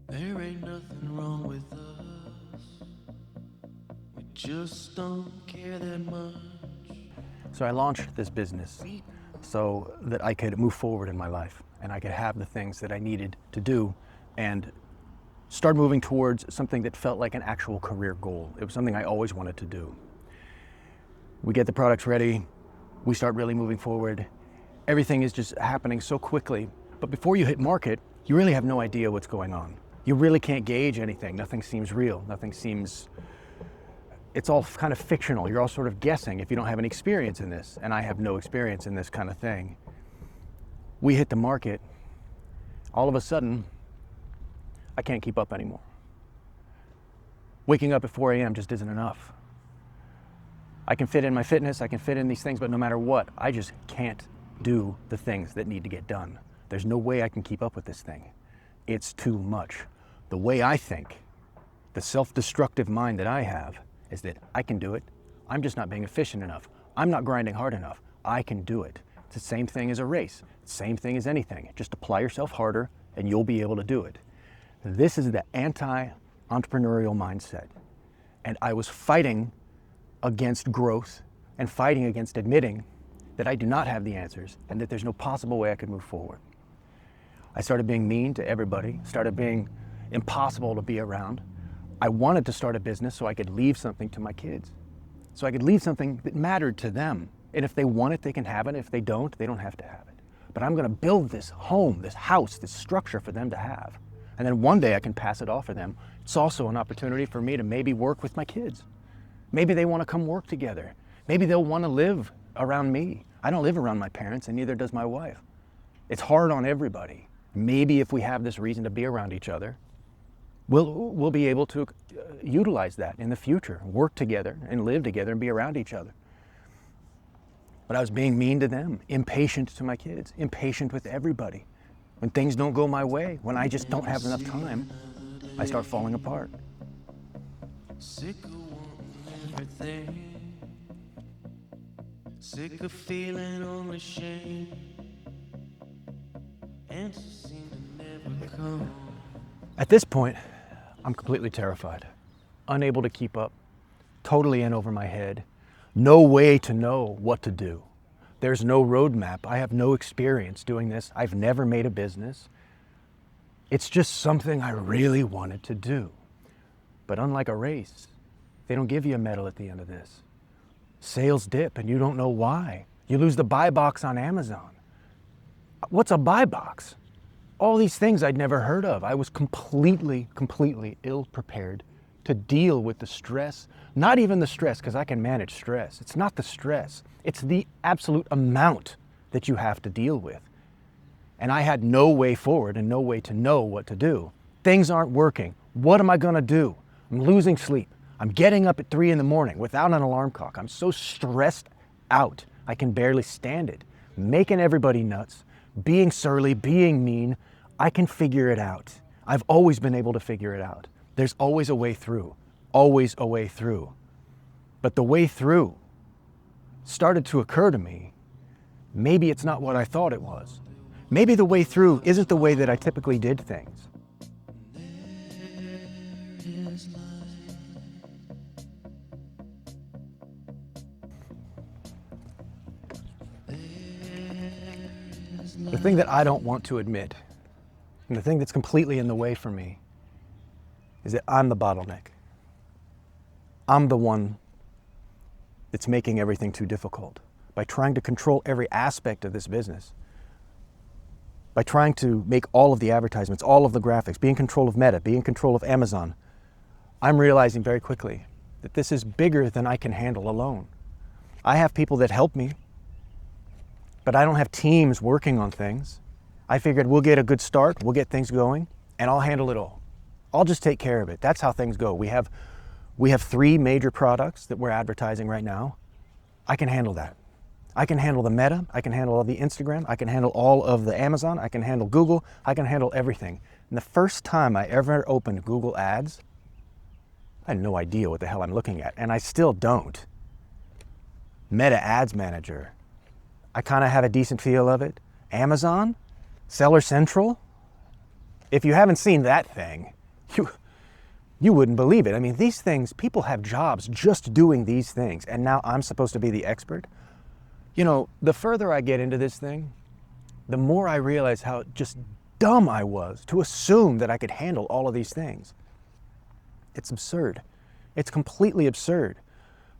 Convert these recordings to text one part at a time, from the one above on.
There ain't nothing wrong with us. We just don't care that much. So I launched this business so that I could move forward in my life and I could have the things that I needed to do and start moving towards something that felt like an actual career goal. It was something I always wanted to do. We get the products ready, we start really moving forward. Everything is just happening so quickly, but before you hit market, you really have no idea what's going on. You really can't gauge anything. Nothing seems real. It's all kind of fictional. You're all sort of guessing if you don't have any experience in this, and I have no experience in this kind of thing. We hit the market, all of a sudden, I can't keep up anymore. Waking up at 4 a.m. just isn't enough. I can fit in my fitness, I can fit in these things, but no matter what, I just can't do the things that need to get done. There's no way I can keep up with this thing. It's too much. The way I think, the self-destructive mind that I have, is that I can do it. I'm just not being efficient enough. I'm not grinding hard enough. I can do it. It's the same thing as a race. Same thing as anything. Just apply yourself harder and you'll be able to do it. This is the anti-entrepreneurial mindset. And I was fighting against growth and fighting against admitting that I do not have the answers and that there's no possible way I could move forward. I started being mean to everybody, started being impossible to be around. I wanted to start a business so I could leave something to my kids, so I could leave something that mattered to them. And if they want it, they can have it. If they don't have to have it. But I'm gonna build this home, this house, this structure for them to have. And then one day I can pass it off for them. It's also an opportunity for me to maybe work with my kids. Maybe they wanna come work together. Maybe they'll wanna live around me. I don't live around my parents and neither does my wife. It's hard on everybody. Maybe if we have this reason to be around each other, we'll be able to utilize that in the future, work together and live together and be around each other. But I was being mean to them, impatient to my kids, impatient with everybody. When things don't go my way, when I just don't have enough time, I start falling apart. Sick of wanting everything. Sick of feeling only shame. Answers seem to never come. At this point, I'm completely terrified, unable to keep up, totally in over my head, no way to know what to do. There's no roadmap. I have no experience doing this. I've never made a business. It's just something I really wanted to do. But unlike a race, they don't give you a medal at the end of this. Sales dip and you don't know why. You lose the buy box on Amazon. What's a buy box? All these things I'd never heard of. I was completely ill-prepared to deal with the stress. Not even the stress, because I can manage stress. It's not the stress. It's the absolute amount that you have to deal with. And I had no way forward and no way to know what to do. Things aren't working. What am I gonna do? I'm losing sleep. I'm getting up at 3 in the morning without an alarm clock. I'm so stressed out, I can barely stand it. Making everybody nuts, being surly, being mean. I can figure it out. I've always been able to figure it out. There's always a way through, always a way through. But the way through started to occur to me, maybe it's not what I thought it was. Maybe the way through isn't the way that I typically did things. The thing that I don't want to admit, and the thing that's completely in the way for me, is that I'm the bottleneck. I'm the one that's making everything too difficult by trying to control every aspect of this business, by trying to make all of the advertisements, all of the graphics, be in control of Meta, be in control of Amazon. I'm realizing very quickly that this is bigger than I can handle alone. I have people that help me, but I don't have teams working on things. I figured we'll get a good start, we'll get things going, and I'll handle it all. I'll just take care of it. That's how things go. We have 3 major products that we're advertising right now. I can handle that. I can handle the Meta, I can handle all the Instagram, I can handle all of the Amazon, I can handle Google, I can handle everything. And the first time I ever opened Google Ads, I had no idea what the hell I'm looking at, and I still don't. Meta Ads Manager, I kind of have a decent feel of it. Amazon, Seller Central. If you haven't seen that thing, You, you wouldn't believe it. I mean, these things, people have jobs just doing these things, and now I'm supposed to be the expert. You know, the further I get into this thing, the more I realize how just dumb I was to assume that I could handle all of these things. It's absurd. It's completely absurd.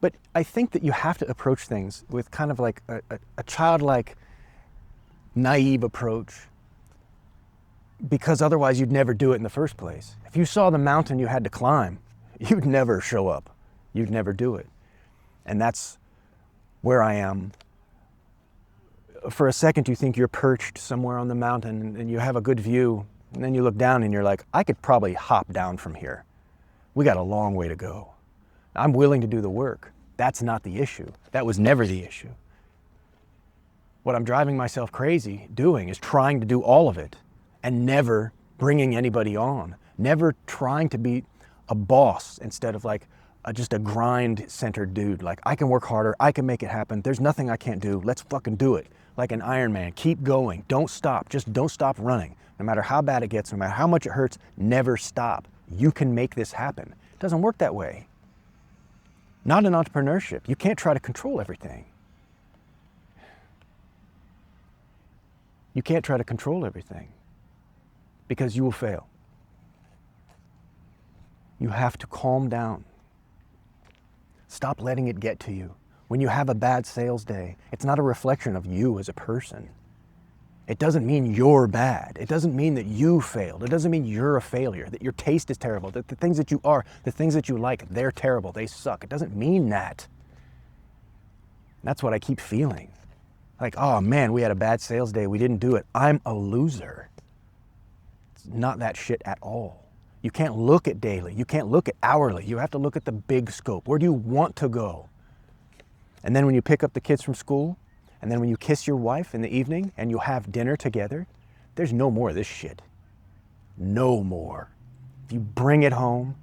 But I think that you have to approach things with kind of like a childlike, naive approach, because otherwise you'd never do it in the first place. If you saw the mountain you had to climb, you'd never show up. You'd never do it. And that's where I am. For a second you think you're perched somewhere on the mountain and you have a good view, and then you look down and you're like, I could probably hop down from here. We got a long way to go. I'm willing to do the work. That's not the issue. That was never the issue. What I'm driving myself crazy doing is trying to do all of it and never bringing anybody on, never trying to be a boss instead of like just a grind-centered dude. Like, I can work harder, I can make it happen, there's nothing I can't do, let's fucking do it. Like an Iron Man, keep going, don't stop, just don't stop running. No matter how bad it gets, no matter how much it hurts, never stop. You can make this happen. It doesn't work that way. Not in entrepreneurship. You can't try to control everything. You can't try to control everything because you will fail. You have to calm down. Stop letting it get to you. When you have a bad sales day, it's not a reflection of you as a person. It doesn't mean you're bad. It doesn't mean that you failed. It doesn't mean you're a failure, that your taste is terrible, that the things that you are, the things that you like, they're terrible, they suck. It doesn't mean that. That's what I keep feeling. Like, oh man, we had a bad sales day, we didn't do it. I'm a loser. It's not that shit at all. You can't look at daily, you can't look at hourly, you have to look at the big scope. Where do you want to go? And then when you pick up the kids from school, and then when you kiss your wife in the evening and you have dinner together, there's no more of this shit. No more. If you bring it home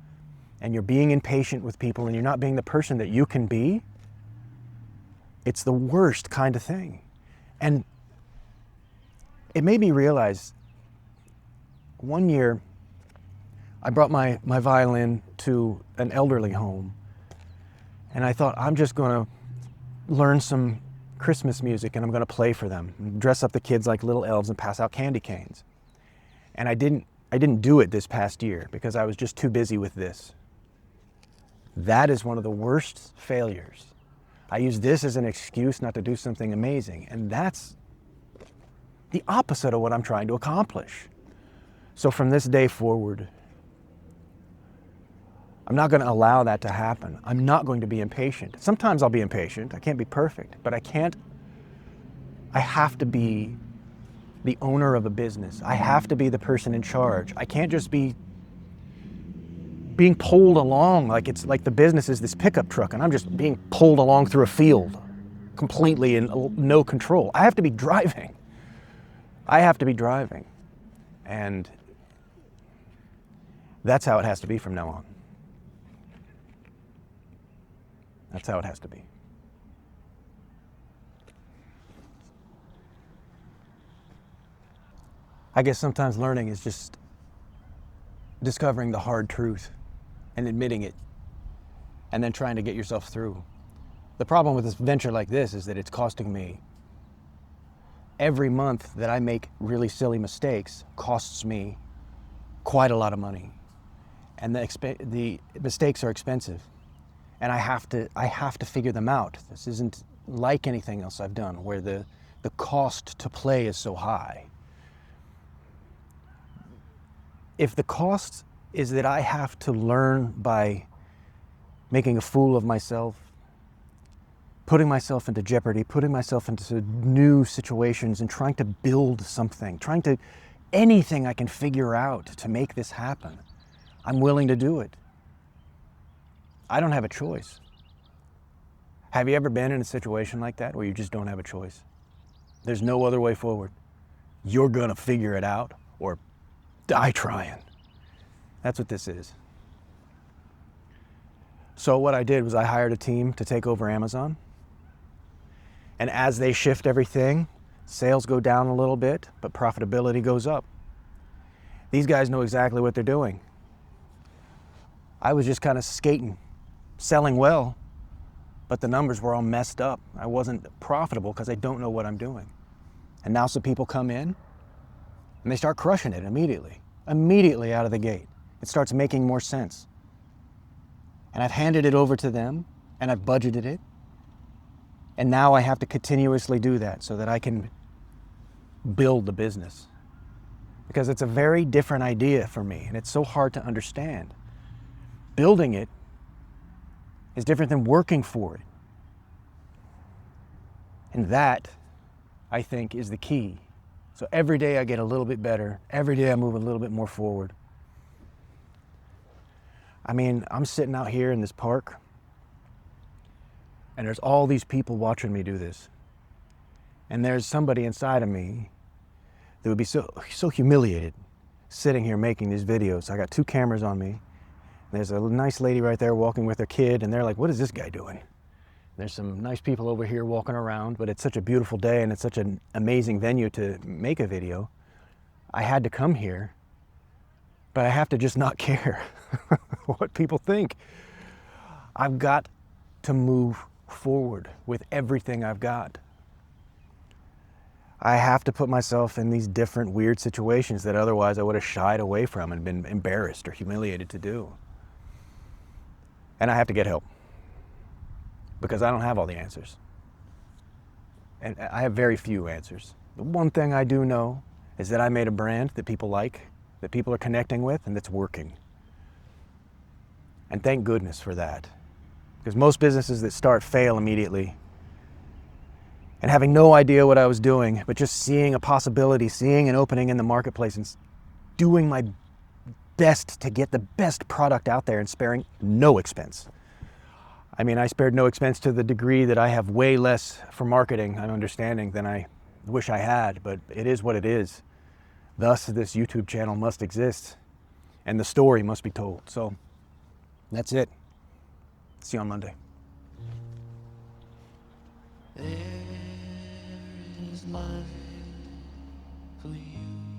and you're being impatient with people and you're not being the person that you can be, it's the worst kind of thing. And it made me realize, one year I brought my violin to an elderly home, and I thought, I'm just gonna learn some Christmas music and I'm gonna play for them, dress up the kids like little elves and pass out candy canes. And I didn't do it this past year because I was just too busy with this. That is one of the worst failures. I use this as an excuse not to do something amazing, and that's the opposite of what I'm trying to accomplish. So from this day forward, I'm not going to allow that to happen. I'm not going to be impatient. Sometimes I'll be impatient. I can't be perfect, but I have to be the owner of a business. I have to be the person in charge. I can't just be being pulled along like it's like the business is this pickup truck and I'm just being pulled along through a field completely in no control. I have to be driving. I have to be driving. And that's how it has to be from now on. That's how it has to be. I guess sometimes learning is just discovering the hard truth and admitting it and then trying to get yourself through. The problem with this venture like this is that it's costing me, every month that I make really silly mistakes costs me quite a lot of money. And the mistakes are expensive. And I have to figure them out. This isn't like anything else I've done where the cost to play is so high. If the cost is that I have to learn by making a fool of myself, putting myself into jeopardy, putting myself into new situations and trying to build something, anything I can figure out to make this happen, I'm willing to do it. I don't have a choice. Have you ever been in a situation like that where you just don't have a choice? There's no other way forward. You're gonna figure it out or die trying. That's what this is. So what I did was I hired a team to take over Amazon. And as they shift everything, sales go down a little bit, but profitability goes up. These guys know exactly what they're doing. I was just kind of skating, selling well, but the numbers were all messed up. I wasn't profitable because I don't know what I'm doing. And now some people come in and they start crushing it immediately out of the gate. It starts making more sense. And I've handed it over to them and I've budgeted it. And now I have to continuously do that so that I can build the business. Because it's a very different idea for me and it's so hard to understand. Building it is different than working for it. And that, I think, is the key. So every day I get a little bit better. Every day I move a little bit more forward. I mean, I'm sitting out here in this park and there's all these people watching me do this. And there's somebody inside of me that would be so humiliated sitting here making these videos. I got 2 cameras on me. There's a nice lady right there walking with her kid and they're like, what is this guy doing? There's some nice people over here walking around, but it's such a beautiful day and it's such an amazing venue to make a video. I had to come here, but I have to just not care what people think. I've got to move forward with everything I've got. I have to put myself in these different weird situations that otherwise I would have shied away from and been embarrassed or humiliated to do. And I have to get help because I don't have all the answers. And I have very few answers. The one thing I do know is that I made a brand that people like, that people are connecting with, and that's working. And thank goodness for that. Because most businesses that start fail immediately. And having no idea what I was doing, but just seeing a possibility, seeing an opening in the marketplace and doing my best to get the best product out there and sparing no expense. I mean, I spared no expense to the degree that I have way less for marketing and understanding than I wish I had, but it is what it is. Thus, this YouTube channel must exist and the story must be told. So that's it. See you on Monday. There is life for you.